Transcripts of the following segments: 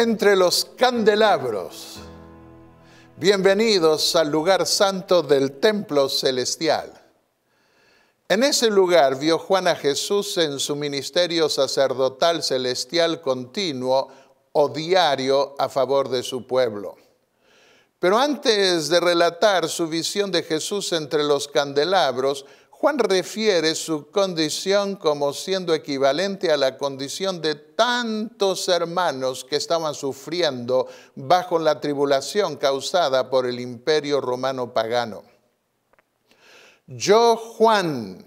entre los candelabros. Bienvenidos al lugar santo del templo celestial. En ese lugar vio Juan a Jesús en su ministerio sacerdotal celestial continuo o diario a favor de su pueblo. Pero antes de relatar su visión de Jesús entre los candelabros, Juan refiere su condición como siendo equivalente a la condición de tantos hermanos que estaban sufriendo bajo la tribulación causada por el imperio romano pagano. Yo, Juan,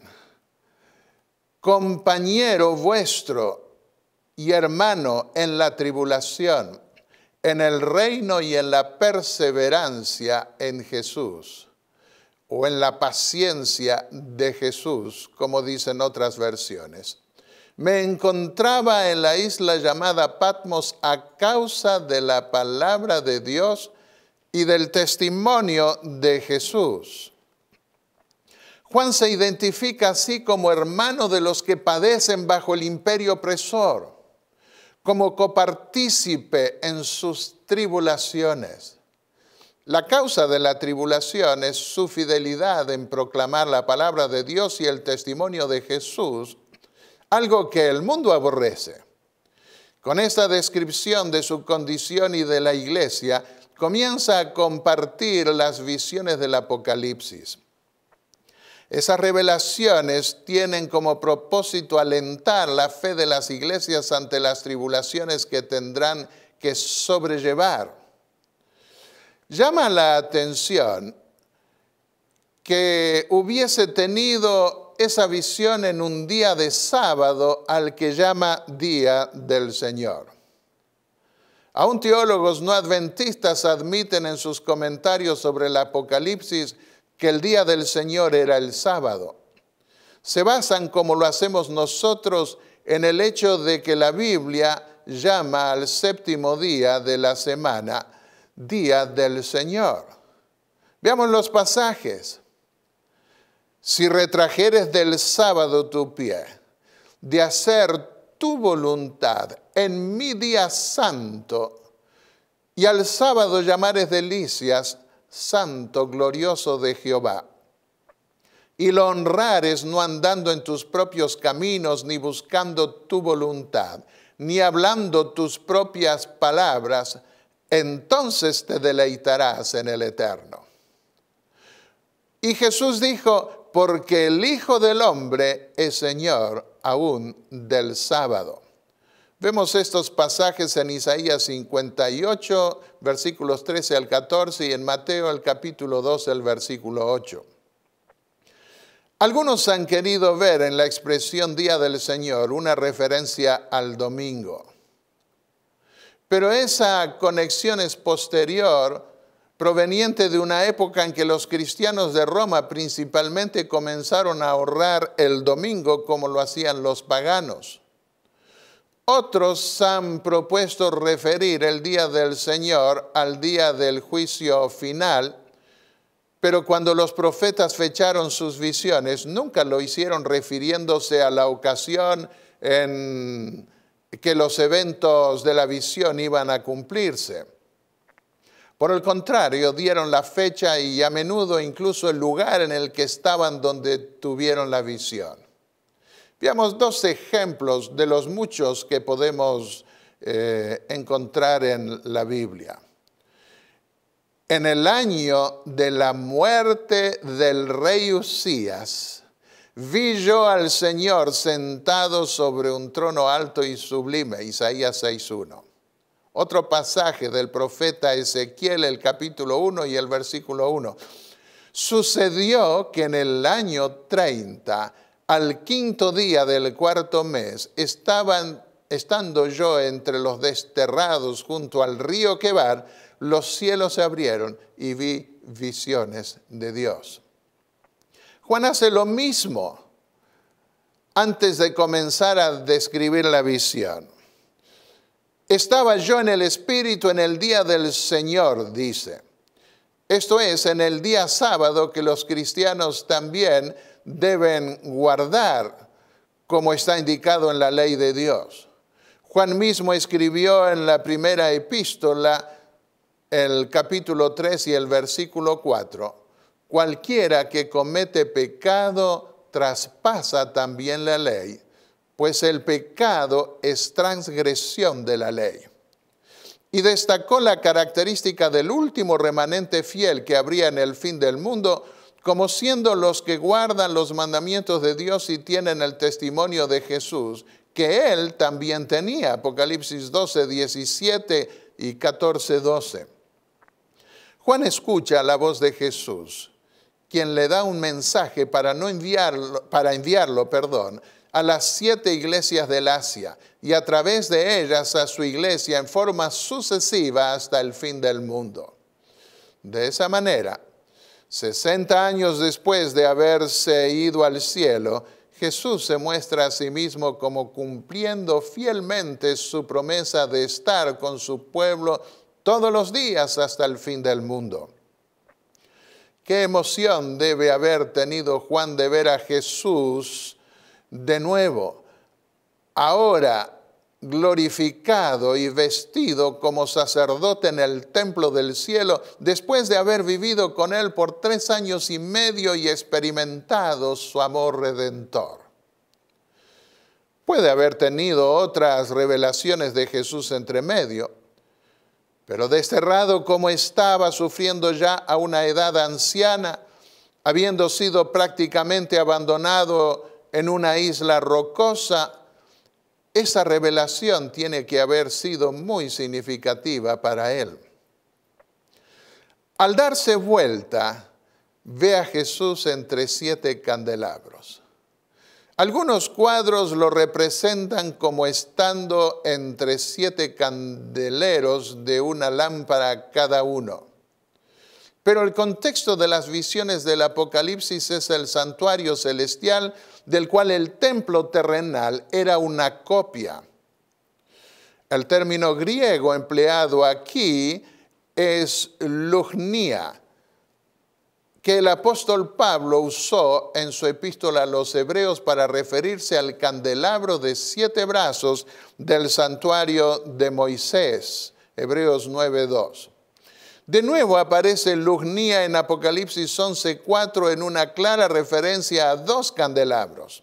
compañero vuestro y hermano en la tribulación, en el reino y en la perseverancia en Jesús, o en la paciencia de Jesús, como dicen otras versiones. Me encontraba en la isla llamada Patmos a causa de la palabra de Dios y del testimonio de Jesús. Juan se identifica así como hermano de los que padecen bajo el imperio opresor, como copartícipe en sus tribulaciones. La causa de la tribulación es su fidelidad en proclamar la palabra de Dios y el testimonio de Jesús, algo que el mundo aborrece. Con esta descripción de su condición y de la iglesia, comienza a compartir las visiones del Apocalipsis. Esas revelaciones tienen como propósito alentar la fe de las iglesias ante las tribulaciones que tendrán que sobrellevar. Llama la atención que hubiese tenido esa visión en un día de sábado al que llama Día del Señor. Aún teólogos no adventistas admiten en sus comentarios sobre el Apocalipsis que el Día del Señor era el sábado. Se basan, como lo hacemos nosotros, en el hecho de que la Biblia llama al séptimo día de la semana Día del Señor. Veamos los pasajes. Si retrajeres del sábado tu pie, de hacer tu voluntad en mi día santo, y al sábado llamares delicias, santo, glorioso de Jehová, y lo honrares no andando en tus propios caminos, ni buscando tu voluntad, ni hablando tus propias palabras, entonces te deleitarás en el Eterno. Y Jesús dijo, porque el Hijo del Hombre es Señor aún del sábado. Vemos estos pasajes en Isaías 58, versículos 13 al 14, y en Mateo el capítulo 2, el versículo 8. Algunos han querido ver en la expresión Día del Señor una referencia al domingo. Pero esa conexión es posterior, proveniente de una época en que los cristianos de Roma principalmente comenzaron a honrar el domingo como lo hacían los paganos. Otros han propuesto referir el Día del Señor al día del juicio final, pero cuando los profetas fecharon sus visiones, nunca lo hicieron refiriéndose a la ocasión en que los eventos de la visión iban a cumplirse. Por el contrario, dieron la fecha y a menudo incluso el lugar en el que estaban donde tuvieron la visión. Veamos dos ejemplos de los muchos que podemos encontrar en la Biblia. En el año de la muerte del rey Usías, vi yo al Señor sentado sobre un trono alto y sublime, Isaías 6:1. Otro pasaje del profeta Ezequiel, el capítulo 1 y el versículo 1. Sucedió que en el año 30, al quinto día del cuarto mes, estando yo entre los desterrados junto al río Quebar, los cielos se abrieron y vi visiones de Dios. Juan hace lo mismo antes de comenzar a describir la visión. Estaba yo en el Espíritu en el día del Señor, dice. Esto es, en el día sábado que los cristianos también deben guardar, como está indicado en la ley de Dios. Juan mismo escribió en la primera epístola, el capítulo 3 y el versículo 4, cualquiera que comete pecado traspasa también la ley, pues el pecado es transgresión de la ley. Y destacó la característica del último remanente fiel que habría en el fin del mundo, como siendo los que guardan los mandamientos de Dios y tienen el testimonio de Jesús, que él también tenía. Apocalipsis 12, 17 y 14, 12. Juan escucha la voz de Jesús, quien le da un mensaje para enviarlo, a las 7 iglesias del Asia y a través de ellas a su iglesia en forma sucesiva hasta el fin del mundo. De esa manera, 60 años después de haberse ido al cielo, Jesús se muestra a sí mismo como cumpliendo fielmente su promesa de estar con su pueblo todos los días hasta el fin del mundo. Qué emoción debe haber tenido Juan de ver a Jesús de nuevo, ahora glorificado y vestido como sacerdote en el templo del cielo, después de haber vivido con él por 3 años y medio y experimentado su amor redentor. Puede haber tenido otras revelaciones de Jesús entre medio, pero desterrado como estaba, sufriendo ya a una edad anciana, habiendo sido prácticamente abandonado en una isla rocosa, esa revelación tiene que haber sido muy significativa para él. Al darse vuelta, ve a Jesús entre 7 candelabros. Algunos cuadros lo representan como estando entre 7 candeleros de una lámpara cada uno. Pero el contexto de las visiones del Apocalipsis es el santuario celestial, del cual el templo terrenal era una copia. El término griego empleado aquí es lugnia, que el apóstol Pablo usó en su epístola a los Hebreos para referirse al candelabro de 7 brazos del santuario de Moisés, Hebreos 9:2. De nuevo aparece lugnia en Apocalipsis 11:4 en una clara referencia a 2 candelabros.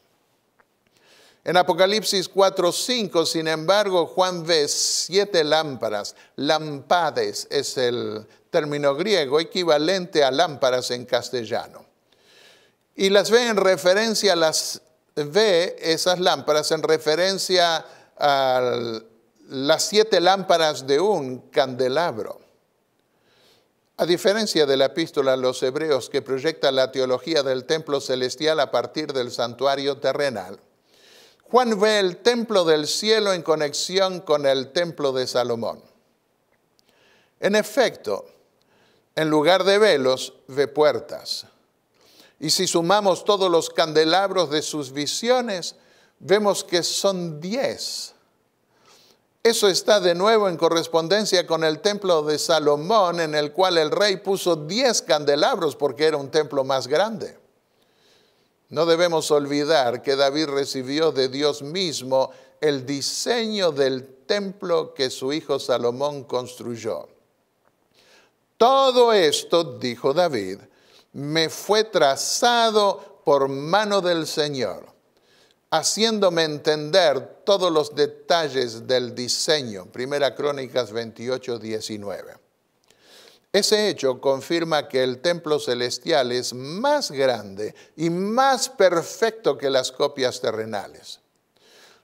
En Apocalipsis 4:5, sin embargo, Juan ve 7 lámparas. Lampades es el término griego equivalente a lámparas en castellano. Y las ve esas lámparas en referencia a las 7 lámparas de un candelabro. A diferencia de la epístola a los Hebreos, que proyecta la teología del templo celestial a partir del santuario terrenal, Juan ve el templo del cielo en conexión con el templo de Salomón. En efecto, en lugar de velos, ve puertas. Y si sumamos todos los candelabros de sus visiones, vemos que son 10. Eso está de nuevo en correspondencia con el templo de Salomón, en el cual el rey puso 10 candelabros porque era un templo más grande. No debemos olvidar que David recibió de Dios mismo el diseño del templo que su hijo Salomón construyó. Todo esto, dijo David, me fue trazado por mano del Señor, haciéndome entender todos los detalles del diseño. Primera Crónicas 28, 19. Ese hecho confirma que el templo celestial es más grande y más perfecto que las copias terrenales.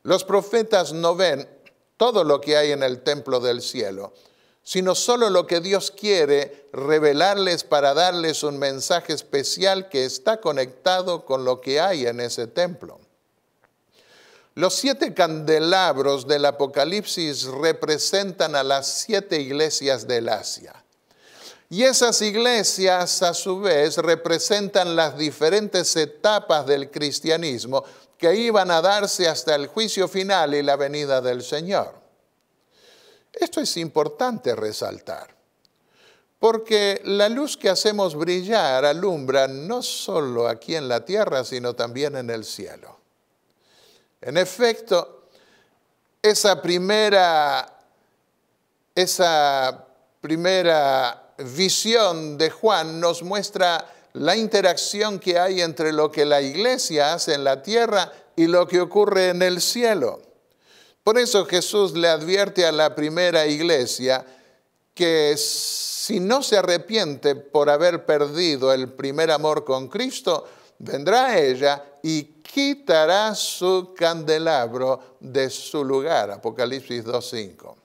Los profetas no ven todo lo que hay en el templo del cielo, sino solo lo que Dios quiere revelarles para darles un mensaje especial que está conectado con lo que hay en ese templo. Los 7 candelabros del Apocalipsis representan a las 7 iglesias del Asia. Y esas iglesias, a su vez, representan las diferentes etapas del cristianismo que iban a darse hasta el juicio final y la venida del Señor. Esto es importante resaltar, porque la luz que hacemos brillar alumbra no solo aquí en la tierra, sino también en el cielo. En efecto, esa primera visión de Juan nos muestra la interacción que hay entre lo que la iglesia hace en la tierra y lo que ocurre en el cielo. Por eso Jesús le advierte a la primera iglesia que si no se arrepiente por haber perdido el primer amor con Cristo, vendrá a ella y quitará su candelabro de su lugar. Apocalipsis 2:5.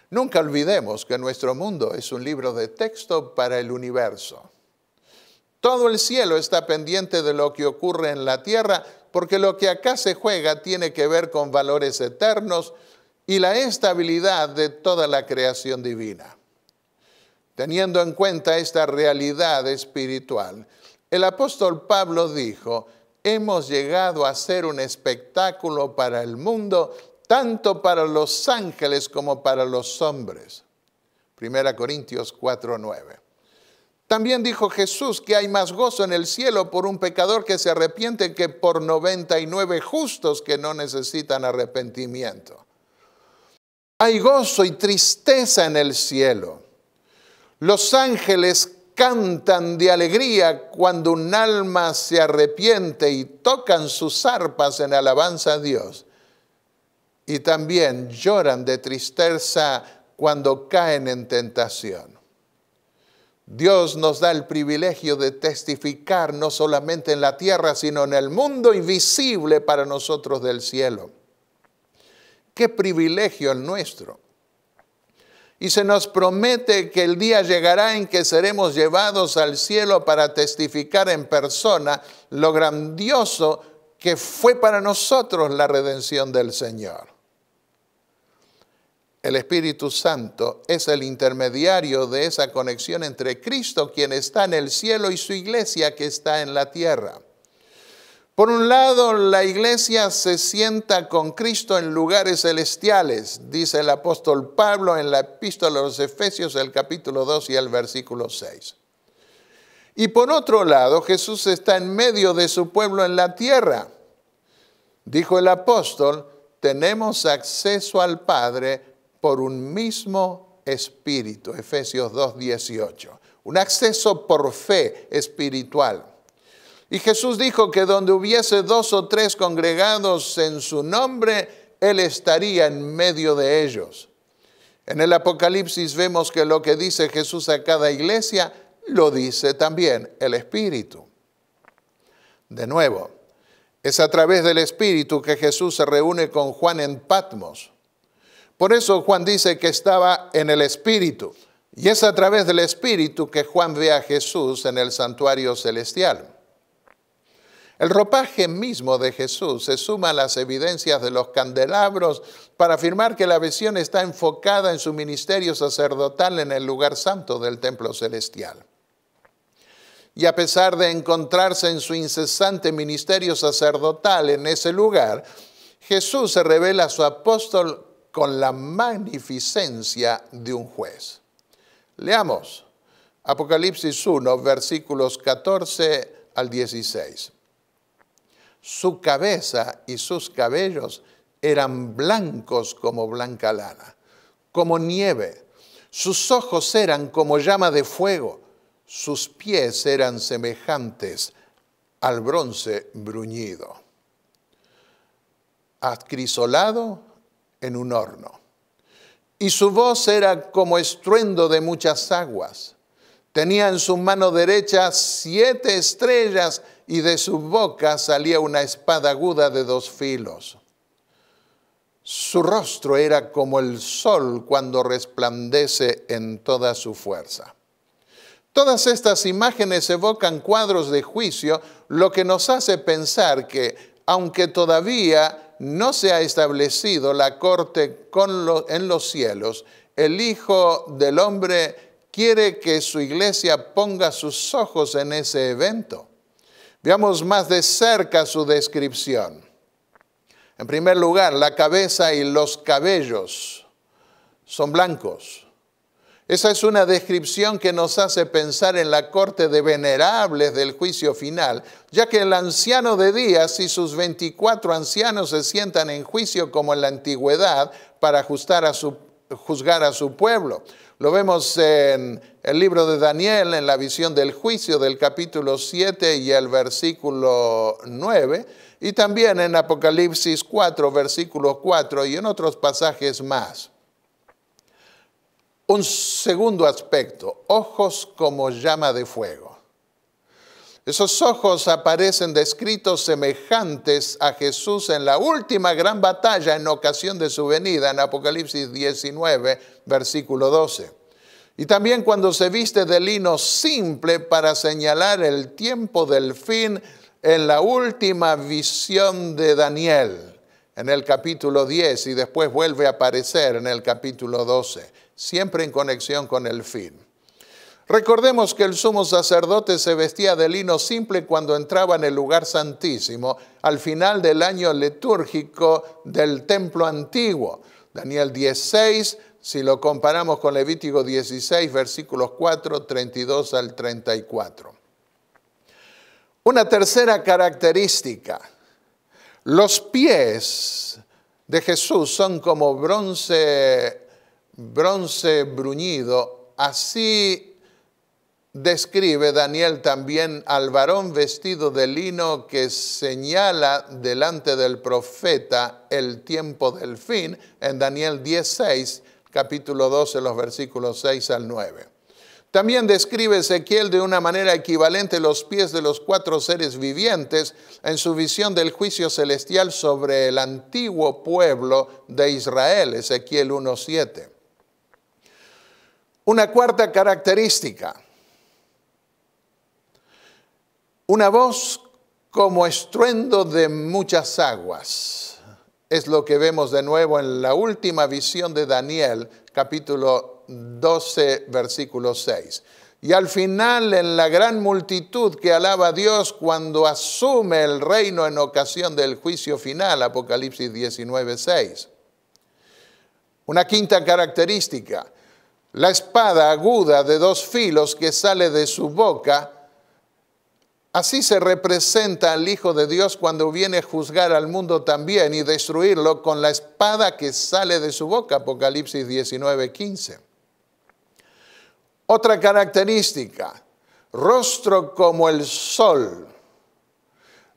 Nunca olvidemos que nuestro mundo es un libro de texto para el universo. Todo el cielo está pendiente de lo que ocurre en la tierra, porque lo que acá se juega tiene que ver con valores eternos y la estabilidad de toda la creación divina. Teniendo en cuenta esta realidad espiritual, el apóstol Pablo dijo: hemos llegado a ser un espectáculo para el mundo, tanto para los ángeles como para los hombres. 1 Corintios 4:9. También dijo Jesús que hay más gozo en el cielo por un pecador que se arrepiente que por 99 justos que no necesitan arrepentimiento. Hay gozo y tristeza en el cielo. Los ángeles cantan de alegría cuando un alma se arrepiente y tocan sus arpas en alabanza a Dios. Y también lloran de tristeza cuando caen en tentación. Dios nos da el privilegio de testificar no solamente en la tierra, sino en el mundo invisible para nosotros del cielo. ¡Qué privilegio el nuestro! Y se nos promete que el día llegará en que seremos llevados al cielo para testificar en persona lo grandioso que fue para nosotros la redención del Señor. El Espíritu Santo es el intermediario de esa conexión entre Cristo, quien está en el cielo, y su iglesia que está en la tierra. Por un lado, la iglesia se sienta con Cristo en lugares celestiales, dice el apóstol Pablo en la epístola a los Efesios, el capítulo 2 y el versículo 6. Y por otro lado, Jesús está en medio de su pueblo en la tierra. Dijo el apóstol: tenemos acceso al Padre por un mismo espíritu. Efesios 2:18. Un acceso por fe espiritual. Y Jesús dijo que donde hubiese 2 o 3 congregados en su nombre, Él estaría en medio de ellos. En el Apocalipsis vemos que lo que dice Jesús a cada iglesia, lo dice también el Espíritu. De nuevo, es a través del Espíritu que Jesús se reúne con Juan en Patmos. Por eso Juan dice que estaba en el Espíritu. Y es a través del Espíritu que Juan ve a Jesús en el santuario celestial. El ropaje mismo de Jesús se suma a las evidencias de los candelabros para afirmar que la visión está enfocada en su ministerio sacerdotal en el lugar santo del templo celestial. Y a pesar de encontrarse en su incesante ministerio sacerdotal en ese lugar, Jesús se revela a su apóstol con la magnificencia de un juez. Leamos Apocalipsis 1, versículos 14 al 16. Su cabeza y sus cabellos eran blancos como blanca lana, como nieve. Sus ojos eran como llama de fuego. Sus pies eran semejantes al bronce bruñido, acrisolado en un horno. Y su voz era como estruendo de muchas aguas. Tenía en su mano derecha 7 estrellas y de su boca salía una espada aguda de 2 filos. Su rostro era como el sol cuando resplandece en toda su fuerza. Todas estas imágenes evocan cuadros de juicio, lo que nos hace pensar que, aunque todavía no se ha establecido la corte en los cielos, el Hijo del Hombre quiere que su iglesia ponga sus ojos en ese evento. Veamos más de cerca su descripción. En primer lugar, la cabeza y los cabellos son blancos. Esa es una descripción que nos hace pensar en la corte de venerables del juicio final, ya que el anciano de días y sus 24 ancianos se sientan en juicio como en la antigüedad para juzgar a su pueblo. Lo vemos en el libro de Daniel, en la visión del juicio del capítulo 7 y el versículo 9, y también en Apocalipsis 4, versículo 4, y en otros pasajes más. Un segundo aspecto, ojos como llama de fuego. Esos ojos aparecen descritos semejantes a Jesús en la última gran batalla en ocasión de su venida, en Apocalipsis 19, versículo 12. Y también cuando se viste de lino simple para señalar el tiempo del fin en la última visión de Daniel, en el capítulo 10, y después vuelve a aparecer en el capítulo 12, siempre en conexión con el fin. Recordemos que el sumo sacerdote se vestía de lino simple cuando entraba en el lugar santísimo al final del año litúrgico del templo antiguo. Daniel 10:6, si lo comparamos con Levítico 16, versículos 4, 32 al 34. Una tercera característica. Los pies de Jesús son como bronce bruñido. Así describe Daniel también al varón vestido de lino que señala delante del profeta el tiempo del fin, en Daniel 10:6, capítulo 12, los versículos 6 al 9. También describe Ezequiel de una manera equivalente los pies de los 4 seres vivientes en su visión del juicio celestial sobre el antiguo pueblo de Israel, Ezequiel 1:7. Una cuarta característica. Una voz como estruendo de muchas aguas. Es lo que vemos de nuevo en la última visión de Daniel, capítulo 12, versículo 6. Y al final, en la gran multitud que alaba a Dios cuando asume el reino en ocasión del juicio final, Apocalipsis 19:6. Una quinta característica. La espada aguda de 2 filos que sale de su boca. Así se representa al Hijo de Dios cuando viene a juzgar al mundo también y destruirlo con la espada que sale de su boca, Apocalipsis 19:15. Otra característica, rostro como el sol.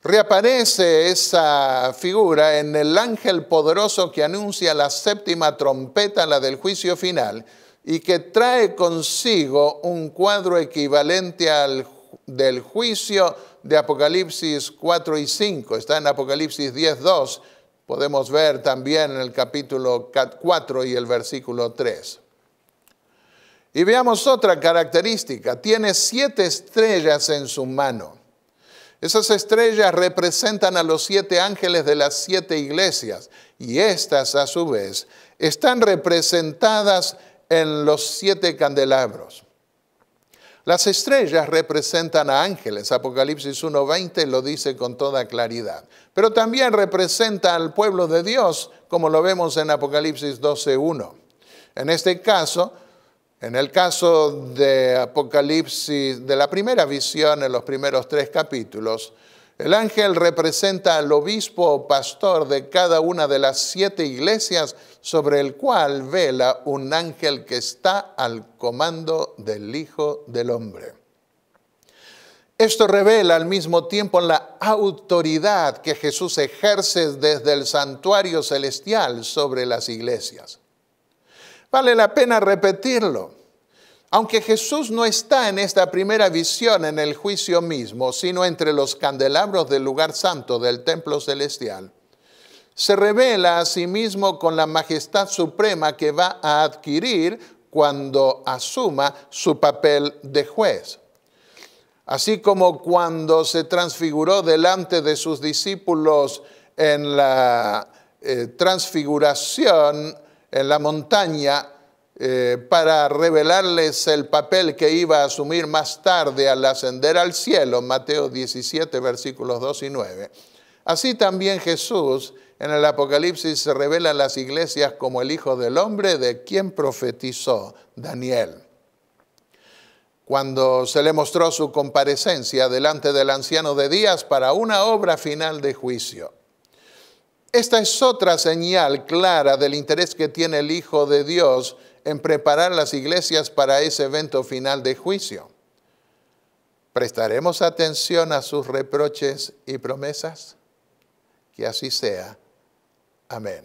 Reaparece esa figura en el ángel poderoso que anuncia la 7ª trompeta, la del juicio final, y que trae consigo un cuadro equivalente al del juicio de Apocalipsis 4 y 5. Está en Apocalipsis 10:2. Podemos ver también en el capítulo 4 y el versículo 3. Y veamos otra característica. Tiene 7 estrellas en su mano. Esas estrellas representan a los 7 ángeles de las 7 iglesias. Y estas, a su vez, están representadas en los 7 candelabros. Las estrellas representan a ángeles. Apocalipsis 1:20 lo dice con toda claridad. Pero también representa al pueblo de Dios, como lo vemos en Apocalipsis 12:1. En este caso, en el caso de Apocalipsis, de la primera visión en los primeros 3 capítulos, el ángel representa al obispo o pastor de cada una de las 7 iglesias, sobre el cual vela un ángel que está al comando del Hijo del Hombre. Esto revela al mismo tiempo la autoridad que Jesús ejerce desde el santuario celestial sobre las iglesias. Vale la pena repetirlo. Aunque Jesús no está en esta primera visión en el juicio mismo, sino entre los candelabros del lugar santo del templo celestial, se revela a sí mismo con la majestad suprema que va a adquirir cuando asuma su papel de juez. Así como cuando se transfiguró delante de sus discípulos en la transfiguración en la montaña, para revelarles el papel que iba a asumir más tarde al ascender al cielo, Mateo 17, versículos 2 y 9. Así también Jesús en el Apocalipsis se revela a las iglesias como el Hijo del Hombre de quien profetizó Daniel. Cuando se le mostró su comparecencia delante del anciano de días para una obra final de juicio. Esta es otra señal clara del interés que tiene el Hijo de Dios en preparar las iglesias para ese evento final de juicio. ¿Prestaremos atención a sus reproches y promesas? Que así sea. Amén.